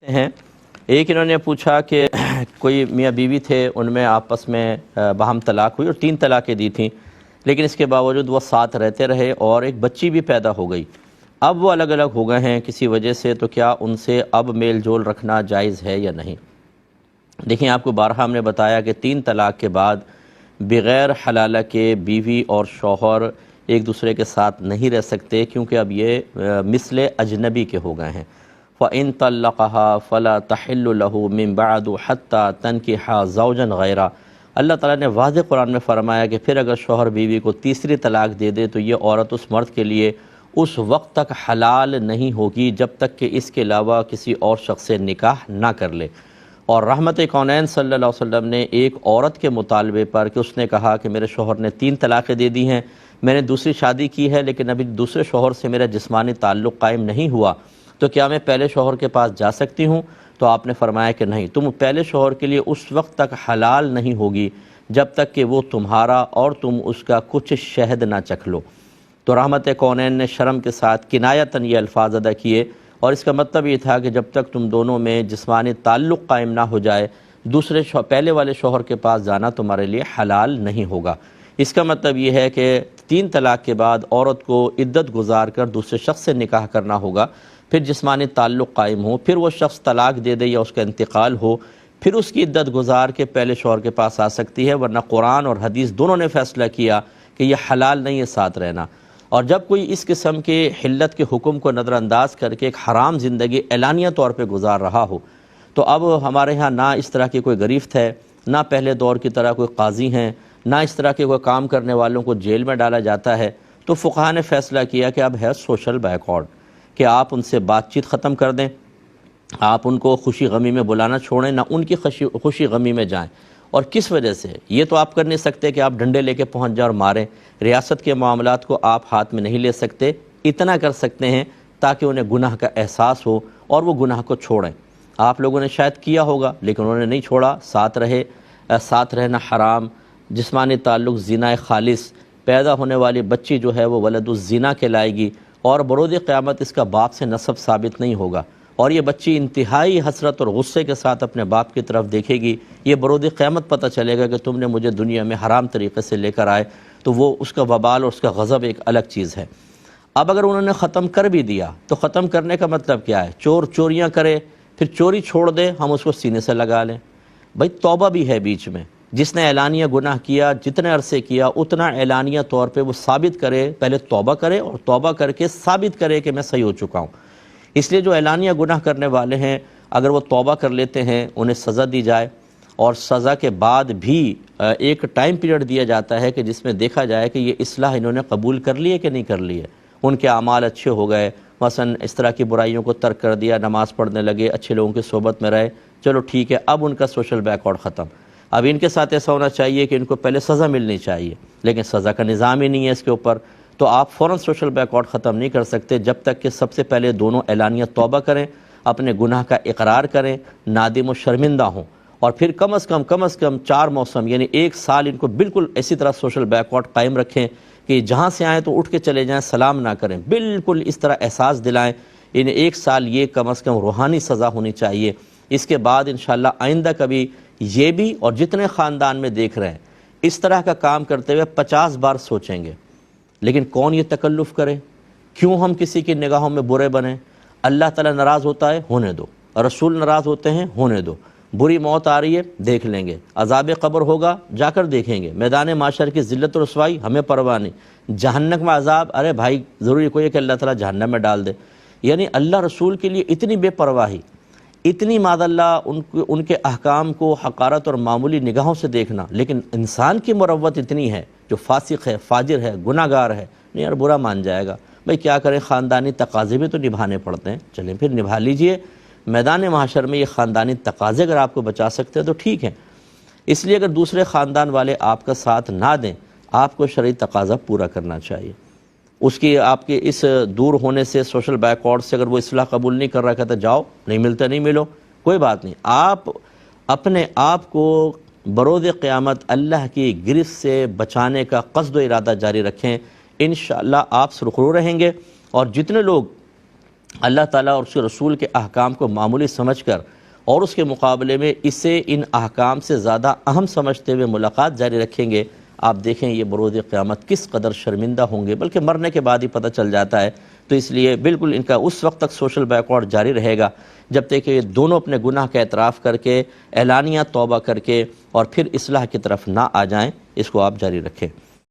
ہیں ایک انہوں نے پوچھا کہ کوئی میاں بیوی تھے، ان میں آپس میں باہم طلاق ہوئی اور 3 طلاقیں دی تھیں، لیکن اس کے باوجود وہ ساتھ رہتے رہے اور ایک بچی بھی پیدا ہو گئی۔ اب وہ الگ الگ ہو گئے ہیں کسی وجہ سے، تو کیا ان سے اب میل جول رکھنا جائز ہے یا نہیں؟ دیکھیں، آپ کو بارہا ہم نے بتایا کہ 3 طلاق کے بعد بغیر حلالہ کے بیوی اور شوہر ایک دوسرے کے ساتھ نہیں رہ سکتے، کیونکہ اب یہ مثل اجنبی کے ہو گئے ہیں۔ فَإِن طَلَّقَهَا فَلَا تَحِلُّ لَهُ مِن بَعْدُ حَتَّى تَنكِحَ زَوْجًا غَيْرَهُ۔ اللہ تعالیٰ نے واضح قرآن میں فرمایا کہ پھر اگر شوہر بیوی کو تیسری طلاق دے دے تو یہ عورت اس مرد کے لیے اس وقت تک حلال نہیں ہوگی جب تک کہ اس کے علاوہ کسی اور شخص سے نکاح نہ کر لے۔ اور رحمت کونین صلی اللہ علیہ وسلم نے ایک عورت کے مطالبے پر کہ اس نے کہا کہ میرے شوہر نے 3 طلاقیں دے دی ہیں، میں نے دوسری شادی کی ہے لیکن ابھی دوسرے شوہر سے میرا جسمانی تعلق قائم نہیں ہوا، تو کیا میں پہلے شوہر کے پاس جا سکتی ہوں؟ تو آپ نے فرمایا کہ نہیں، تم پہلے شوہر کے لیے اس وقت تک حلال نہیں ہوگی جب تک کہ وہ تمہارا اور تم اس کا کچھ شہد نہ چکھ لو۔ تو رحمت کونین نے شرم کے ساتھ کنایتاً یہ الفاظ ادا کیے، اور اس کا مطلب یہ تھا کہ جب تک تم دونوں میں جسمانی تعلق قائم نہ ہو جائے پہلے والے شوہر کے پاس جانا تمہارے لیے حلال نہیں ہوگا۔ اس کا مطلب یہ ہے کہ 3 طلاق کے بعد عورت کو عدت گزار کر دوسرے شخص سے نکاح کرنا ہوگا، پھر جسمانی تعلق قائم ہو، پھر وہ شخص طلاق دے دے یا اس کا انتقال ہو، پھر اس کی عدت گزار کے پہلے شوہر کے پاس آ سکتی ہے، ورنہ قرآن اور حدیث دونوں نے فیصلہ کیا کہ یہ حلال نہیں ہے ساتھ رہنا۔ اور جب کوئی اس قسم کے حلت کے حکم کو نظر انداز کر کے ایک حرام زندگی اعلانیہ طور پہ گزار رہا ہو، تو اب ہمارے ہاں نہ اس طرح کی کوئی گریفت ہے، نہ پہلے دور کی طرح کوئی قاضی ہیں، نہ اس طرح کے کوئی کام کرنے والوں کو جیل میں ڈالا جاتا ہے، تو فقہا نے فیصلہ کیا کہ اب ہے سوشل بیکورڈ، کہ آپ ان سے بات چیت ختم کر دیں، آپ ان کو خوشی غمی میں بلانا چھوڑیں، نہ ان کی خوشی غمی میں جائیں۔ اور کس وجہ سے؟ یہ تو آپ کر نہیں سکتے کہ آپ ڈنڈے لے کے پہنچ جائیں اور ماریں، ریاست کے معاملات کو آپ ہاتھ میں نہیں لے سکتے، اتنا کر سکتے ہیں تاکہ انہیں گناہ کا احساس ہو اور وہ گناہ کو چھوڑیں۔ آپ لوگوں نے شاید کیا ہوگا لیکن انہوں نے نہیں چھوڑا، ساتھ رہے، ساتھ رہنا حرام، جسمانی تعلق زنا خالص، پیدا ہونے والی بچی جو ہے وہ ولد الزنا کہلائے گی، اور بروز قیامت اس کا باپ سے نسب ثابت نہیں ہوگا، اور یہ بچی انتہائی حسرت اور غصے کے ساتھ اپنے باپ کی طرف دیکھے گی۔ یہ بروز قیامت پتہ چلے گا کہ تم نے مجھے دنیا میں حرام طریقے سے لے کر آئے، تو وہ اس کا وبال اور اس کا غضب ایک الگ چیز ہے۔ اب اگر انہوں نے ختم کر بھی دیا تو ختم کرنے کا مطلب کیا ہے؟ چور چوریاں کرے پھر چوری چھوڑ دے، ہم اس کو سینے سے لگا لیں؟ بھائی توبہ بھی ہے بیچ میں، جس نے اعلانیہ گناہ کیا جتنے عرصے کیا اتنا اعلانیہ طور پہ وہ ثابت کرے، پہلے توبہ کرے اور توبہ کر کے ثابت کرے کہ میں صحیح ہو چکا ہوں۔ اس لیے جو اعلانیہ گناہ کرنے والے ہیں اگر وہ توبہ کر لیتے ہیں انہیں سزا دی جائے، اور سزا کے بعد بھی ایک ٹائم پیریڈ دیا جاتا ہے کہ جس میں دیکھا جائے کہ یہ اصلاح انہوں نے قبول کر لی ہے کہ نہیں کر لی ہے، ان کے اعمال اچھے ہو گئے، مثلا اس طرح کی برائیوں کو ترک کر دیا، نماز پڑھنے لگے، اچھے لوگوں کی صحبت میں رہے، چلو ٹھیک ہے، اب ان کا سوشل بیکورڈ ختم۔ اب ان کے ساتھ ایسا ہونا چاہیے کہ ان کو پہلے سزا ملنی چاہیے، لیکن سزا کا نظام ہی نہیں ہے اس کے اوپر، تو آپ فوراً سوشل بیکورڈ ختم نہیں کر سکتے جب تک کہ سب سے پہلے دونوں اعلانیہ توبہ کریں، اپنے گناہ کا اقرار کریں، نادم و شرمندہ ہوں، اور پھر کم از کم 4 موسم یعنی 1 سال ان کو بالکل اسی طرح سوشل بیکورڈ قائم رکھیں کہ جہاں سے آئیں تو اٹھ کے چلے جائیں، سلام نہ کریں، بالکل اس طرح احساس دلائیں۔ انہیں 1 سال یہ کم از کم روحانی سزا ہونی چاہیے۔ اس کے بعد انشاءاللہ آئندہ کبھی یہ بھی اور جتنے خاندان میں دیکھ رہے ہیں اس طرح کا کام کرتے ہوئے 50 بار سوچیں گے، لیکن کون یہ تکلف کرے؟ کیوں ہم کسی کی نگاہوں میں برے بنیں؟ اللہ تعالیٰ ناراض ہوتا ہے، ہونے دو، رسول ناراض ہوتے ہیں، ہونے دو، بری موت آ رہی ہے دیکھ لیں گے، عذاب قبر ہوگا جا کر دیکھیں گے، میدان معاشر کی ذلت و رسوائی ہمیں پرواہ نہیں، جہنم میں عذاب، ارے بھائی ضروری کوئی ہے کہ اللہ تعالیٰ جہنم میں ڈال دے؟ یعنی اللہ رسول کے لیے اتنی بے پرواہی، اتنی معاذ اللہ ان کے احکام کو حقارت اور معمولی نگاہوں سے دیکھنا، لیکن انسان کی مروت اتنی ہے جو فاسق ہے، فاجر ہے، گناہ گار ہے، نہیں یار برا مان جائے گا، بھائی کیا کریں، خاندانی تقاضے بھی تو نبھانے پڑتے ہیں، چلیں پھر نبھا لیجئے، میدان محشر میں یہ خاندانی تقاضے اگر آپ کو بچا سکتے ہیں تو ٹھیک ہے۔ اس لیے اگر دوسرے خاندان والے آپ کا ساتھ نہ دیں، آپ کو شرعی تقاضا پورا کرنا چاہیے۔ اس کی آپ کے اس دور ہونے سے، سوشل بیکورڈ سے اگر وہ اصلاح قبول نہیں کر رہا، کہتا جاؤ، نہیں ملتا نہیں ملو، کوئی بات نہیں، آپ اپنے آپ کو بروز قیامت اللہ کی گرفت سے بچانے کا قصد و ارادہ جاری رکھیں، انشاءاللہ آپ سرخرو رہیں گے۔ اور جتنے لوگ اللہ تعالیٰ اور اس کے رسول کے احکام کو معمولی سمجھ کر اور اس کے مقابلے میں اسے ان احکام سے زیادہ اہم سمجھتے ہوئے ملاقات جاری رکھیں گے، آپ دیکھیں یہ بروز قیامت کس قدر شرمندہ ہوں گے، بلکہ مرنے کے بعد ہی پتہ چل جاتا ہے۔ تو اس لیے بالکل ان کا اس وقت تک سوشل بیکورڈ جاری رہے گا جب تک کہ یہ دونوں اپنے گناہ کا اعتراف کر کے اعلانیہ توبہ کر کے اور پھر اصلاح کی طرف نہ آ جائیں۔ اس کو آپ جاری رکھیں۔